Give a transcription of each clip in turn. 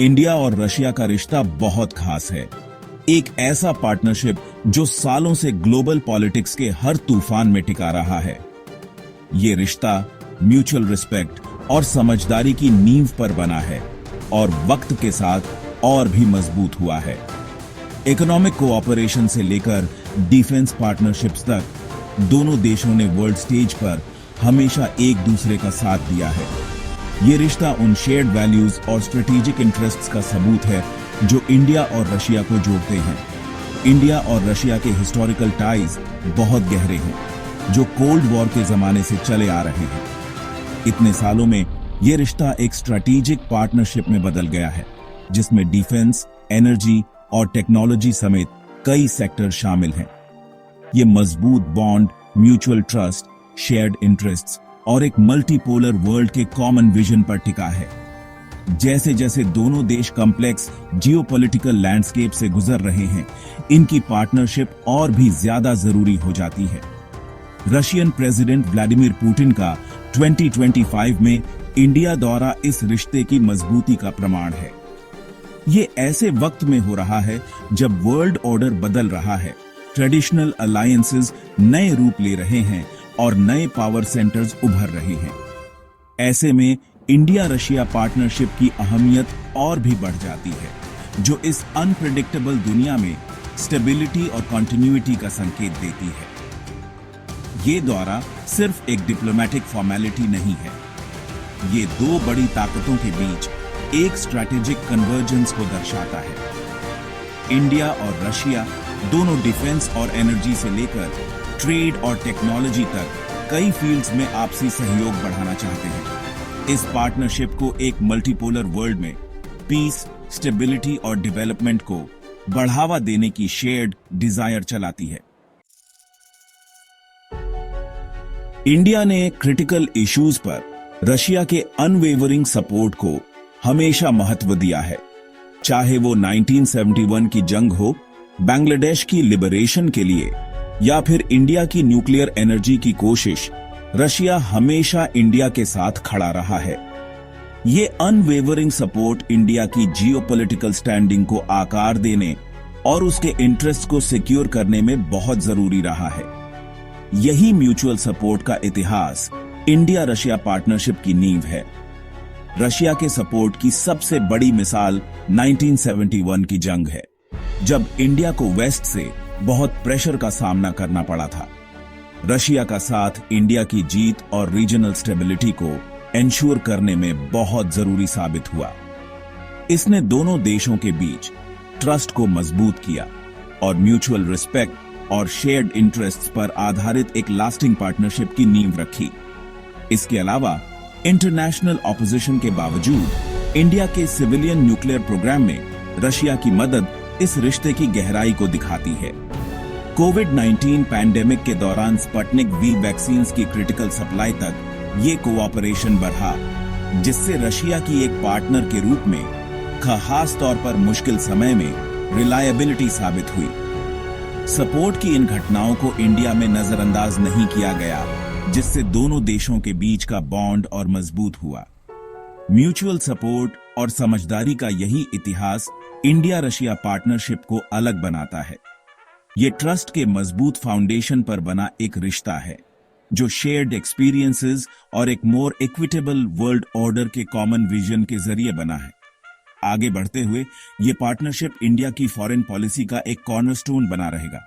India और Russia का रिश्ता बहुत खास है। एक ऐसा पार्टनरशिप जो सालों से ग्लोबल पॉलिटिक्स के हर तूफान में टिका रहा है। ये रिश्ता म्यूचुअल रिस्पेक्ट और समझदारी की नींव पर बना है और वक्त के साथ और भी मजबूत हुआ है। इकोनॉमिक कोऑपरेशन से लेकर डिफेंस पार्टनरशिप्स तक दोनों देशों ने वर्ल्ड स्टेज पर हमेशा एक दूसरे का साथ दिया है। ये रिश्ता उन शेयर्ड वैल्यूज और स्ट्रेटेजिक इंटरेस्ट्स का सबूत है जो इंडिया और रशिया को जोड़ते हैं। इंडिया और रशिया के हिस्टोरिकल टाइज बहुत गहरे हैं, जो कोल्ड वॉर के जमाने से चले आ रहे हैं। इतने सालों में ये रिश्ता एक स्ट्रेटेजिक पार्टनरशिप में बदल गया है, जिसमें डिफेंस, एनर्जी और टेक्नोलॉजी समेत कई सेक्टर शामिल हैं। ये मजबूत bond mutual trust, shared interests और एक मल्टीपोलर वर्ल्ड के कॉमन विजन पर टिका है। जैसे जैसे दोनों देश कॉम्प्लेक्स जियोपॉलिटिकल लैंडस्केप से गुजर रहे हैं, इनकी पार्टनरशिप और भी ज्यादा जरूरी हो जाती है। रशियन प्रेसिडेंट व्लादिमीर पुतिन का 2025 में इंडिया द्वारा इस रिश्ते की मजबूती का प्रमाण है। ये ऐसे वक्त में हो रहा है जब वर्ल्ड ऑर्डर बदल रहा है, ट्रेडिशनल अलायंसेस नए रूप ले रहे हैं और नए पावर सेंटर्स उभर रहे हैं। ऐसे में इंडिया रशिया पार्टनरशिप की अहमियत और भी बढ़ जाती है, जो इस अनप्रेडिक्टेबल दुनिया में स्टेबिलिटी और कंटिन्यूटी का संकेत देती है। ये दौरा सिर्फ एक डिप्लोमेटिक फॉर्मेलिटी नहीं है, ये दो बड़ी ताकतों के बीच एक स्ट्रैटेजिक कन्वर्जेंस को दर्शाता है। इंडिया और रशिया दोनों डिफेंस और एनर्जी से लेकर ट्रेड और टेक्नोलॉजी तक कई फील्ड्स में आपसी सहयोग बढ़ाना चाहते हैं। इस पार्टनरशिप को एक मल्टीपोलर वर्ल्ड में पीस, स्टेबिलिटी और डेवलपमेंट को बढ़ावा देने की शेयर्ड डिजायर चलाती है। इंडिया ने क्रिटिकल इश्यूज पर रशिया के अनवेवरिंग सपोर्ट को हमेशा महत्व दिया है। चाहे वो 1971 की जंग हो, बांग्लादेश की लिबरेशन के लिए या फिर इंडिया की न्यूक्लियर एनर्जी की कोशिश, रशिया हमेशा इंडिया के साथ खड़ा रहा है। ये अनवेवरिंग सपोर्ट इंडिया की जियोपॉलिटिकल स्टैंडिंग को आकार देने और उसके इंटरेस्ट को सिक्योर करने में बहुत जरूरी रहा है। यही म्यूचुअल सपोर्ट का इतिहास इंडिया रशिया पार्टनरशिप की नींव है। रशिया के सपोर्ट की सबसे बड़ी मिसाल 1971 की जंग है, जब इंडिया को वेस्ट से बहुत प्रेशर का सामना करना पड़ा था। रशिया का साथ इंडिया की जीत और रीजनल स्टेबिलिटी को एंश्योर करने में बहुत जरूरी साबित हुआ। इसने दोनों देशों के बीच ट्रस्ट को मजबूत किया और म्यूचुअल रिस्पेक्ट और शेयर्ड इंटरेस्ट्स पर आधारित एक लास्टिंग पार्टनरशिप की नींव रखी। इसके अलावा इंटरनेशनल ऑपोजिशन के बावजूद इंडिया के सिविलियन न्यूक्लियर प्रोग्राम में रशिया की मदद इस रिश्ते की गहराई को दिखाती है। कोविड-19 पैंडेमिक के दौरान स्पुतनिक वी वैक्सीन्स की क्रिटिकल सप्लाई तक ये कोऑपरेशन बढ़ा, जिससे रशिया की एक पार्टनर के रूप में खास तौर पर मुश्किल समय में रिलायबिलिटी साबित हुई। सपोर्ट की इन घटनाओं को इंडिया में नजरअंदाज नहीं किया गया, जिससे दोनों देशों के बीच का बॉन्ड और मजबूत हुआ। म्यूचुअल सपोर्ट और समझदारी का यही इतिहास इंडिया रशिया पार्टनरशिप को अलग बनाता है। ये ट्रस्ट के मजबूत फाउंडेशन पर बना एक रिश्ता है, जो शेयर्ड एक्सपीरियंसेस और एक मोर इक्विटेबल वर्ल्ड ऑर्डर के कॉमन विजन के जरिए बना है। आगे बढ़ते हुए ये पार्टनरशिप इंडिया की फॉरेन पॉलिसी का एक कॉर्नरस्टोन बना रहेगा।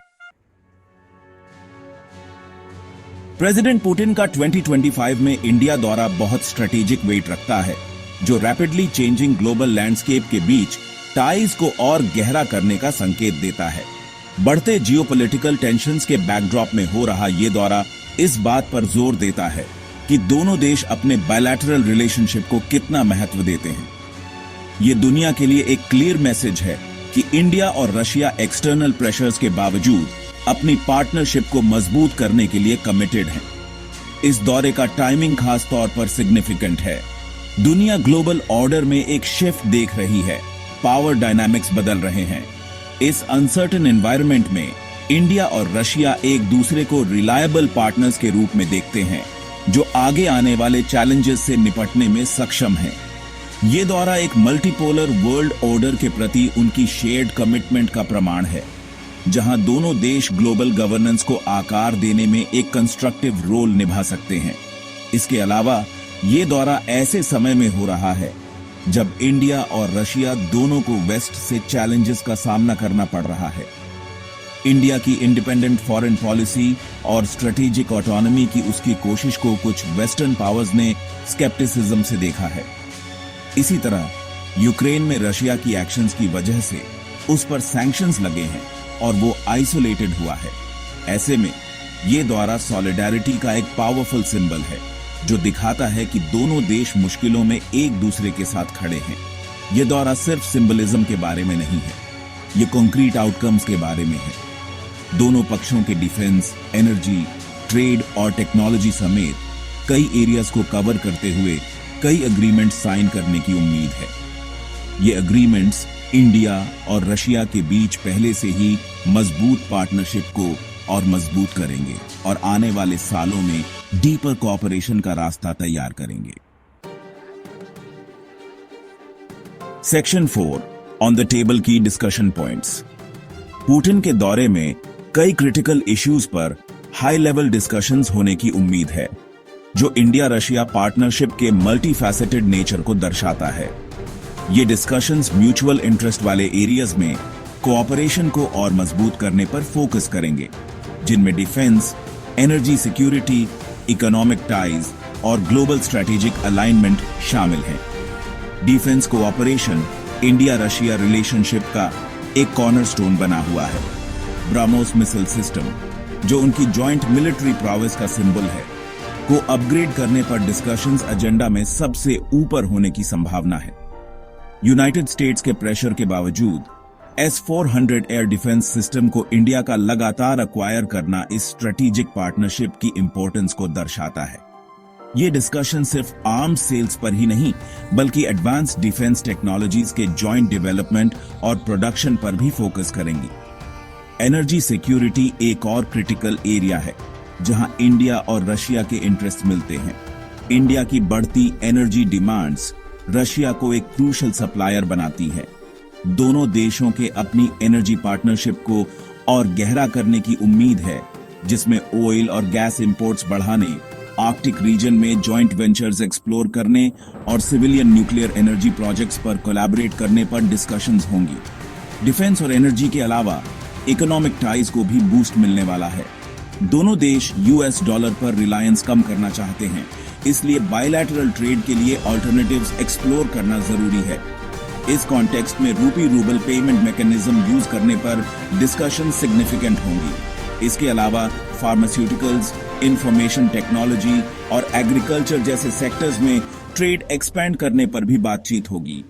प्रेसिडेंट पुतिन का 2025 में इंडिया द्वारा बहुत स्ट्रेटेजिक वेट रखता है, जो रैपिडली चेंजिंग ग्लोबल लैंडस्केप के बीच टाइज को और गहरा करने का संकेत देता है। बढ़ते जियोपॉलिटिकल टेंशंस के बैकड्रॉप में हो रहा ये दौरा इस बात पर जोर देता है कि दोनों देश अपने बायलैटरल रिलेशनशिप को कितना महत्व देते हैं। ये दुनिया के लिए एक क्लियर मैसेज है कि इंडिया और रशिया एक्सटर्नल प्रेशर्स के बावजूद अपनी पार्टनरशिप को मजबूत करने के लिए कमिटेड हैं। इस दौरे का टाइमिंग खास तौर पर सिग्निफिकेंट है। दुनिया ग्लोबल ऑर्डर में एक शिफ्ट देख रही है, पावर डायनामिक्स बदल रहे हैं। इस अनसर्टेन एनवायरनमेंट में इंडिया और रशिया एक दूसरे को रिलायबल पार्टनर्स के रूप में देखते हैं, जो आगे आने वाले चैलेंजेस से निपटने में सक्षम हैं। ये दौरा एक मल्टीपोलर वर्ल्ड ऑर्डर के प्रति उनकी शेयर्ड कमिटमेंट का प्रमाण है, जहां दोनों देश ग्लोबल गवर्नेंस को आकार देने में एक कंस्ट्रक्टिव रोल निभा सकते हैं। इसके अलावा ये दौरा ऐसे समय में हो रहा है जब इंडिया और रशिया दोनों को वेस्ट से चैलेंजेस का सामना करना पड़ रहा है। इंडिया की इंडिपेंडेंट फॉरेन पॉलिसी और स्ट्रेटेजिक ऑटोनॉमी की उसकी कोशिश को कुछ वेस्टर्न पावर्स ने स्केप्टिसिज्म से देखा है। इसी तरह यूक्रेन में रशिया की एक्शंस की वजह से उस पर सैंक्शंस लगे हैं और वो आइसोलेटेड हुआ है। ऐसे में ये दौरा सॉलिडेरिटी का एक पावरफुल सिंबल है, जो दिखाता है कि दोनों देश मुश्किलों में एक दूसरे के साथ खड़े हैं। ये दौरा सिर्फ सिंबलिज्म के बारे में नहीं है, ये कॉन्क्रीट आउटकम्स के बारे में है। दोनों पक्षों के डिफेंस, एनर्जी, ट्रेड और टेक्नोलॉजी समेत कई एरियाज को कवर करते हुए कई एग्रीमेंट साइन करने की उम्मीद है। ये एग्रीमेंट्स इंडिया और रशिया के बीच पहले से ही मजबूत पार्टनरशिप को और मजबूत करेंगे और आने वाले सालों में डीपर कोऑपरेशन का रास्ता तैयार करेंगे। सेक्शन 4 ऑन द टेबल की डिस्कशन पॉइंट्स। पुतिन के दौरे में कई क्रिटिकल इश्यूज पर हाई लेवल डिस्कशंस होने की उम्मीद है, जो इंडिया रशिया पार्टनरशिप के मल्टीफैसेटेड नेचर को दर्शाता है। ये डिस्कशंस म्यूचुअल इंटरेस्ट वाले एरियाज में कोऑपरेशन को और मजबूत करने पर फोकस करेंगे, जिनमें defence, energy security, economic ties और ग्लोबल स्ट्रेटेजिक अलाइनमेंट शामिल हैं। Defence cooperation India Russia relationship का एक कॉर्नरस्टोन बना हुआ है। ब्राह्मोस मिसाइल सिस्टम, जो उनकी जॉइंट मिलिट्री प्रोवेस का सिंबल है, को अपग्रेड करने पर डिस्कशंस एजेंडा में सबसे ऊपर होने की संभावना है। यूनाइटेड स्टेट्स के प्रेशर के बावजूद S-400 एयर डिफेंस सिस्टम को इंडिया का लगातार अक्वायर करना इस स्ट्रेटेजिक पार्टनरशिप की इंपॉर्टेंस को दर्शाता है। ये डिस्कशन सिर्फ आर्म्स सेल्स पर ही नहीं, बल्कि एडवांस डिफेंस टेक्नोलॉजीज के जॉइंट डेवलपमेंट और प्रोडक्शन पर भी फोकस करेंगी। एनर्जी सिक्योरिटी एक और क्रिटिकल एरिया है, जहां इंडिया और रशिया के इंटरेस्ट मिलते हैं। इंडिया की बढ़ती एनर्जी डिमांड्स रशिया को एक क्रूशल सप्लायर बनाती है। दोनों देशों के अपनी एनर्जी पार्टनरशिप को और गहरा करने की उम्मीद है, जिसमें ऑयल और गैस इंपोर्ट्स बढ़ाने, आर्कटिक रीजन में जॉइंट वेंचर्स एक्सप्लोर करने और सिविलियन न्यूक्लियर एनर्जी प्रोजेक्ट्स पर कोलैबोरेट करने पर डिस्कशंस होंगी। डिफेंस और एनर्जी के अलावा इकोनॉमिक टाइज को भी बूस्ट मिलने वाला है। दोनों देश US डॉलर पर रिलायंस कम करना चाहते हैं, इसलिए बायलैटरल ट्रेड के लिए ऑल्टरनेटिव्स एक्सप्लोर करना जरूरी है। इस कॉन्टेक्स्ट में रूपी रूबल पेमेंट मैकेनिज्म यूज करने पर डिस्कशन सिग्निफिकेंट होंगी। इसके अलावा फार्मास्यूटिकल्स, इंफॉर्मेशन टेक्नोलॉजी और एग्रीकल्चर जैसे सेक्टर्स में ट्रेड एक्सपैंड करने पर भी बातचीत होगी।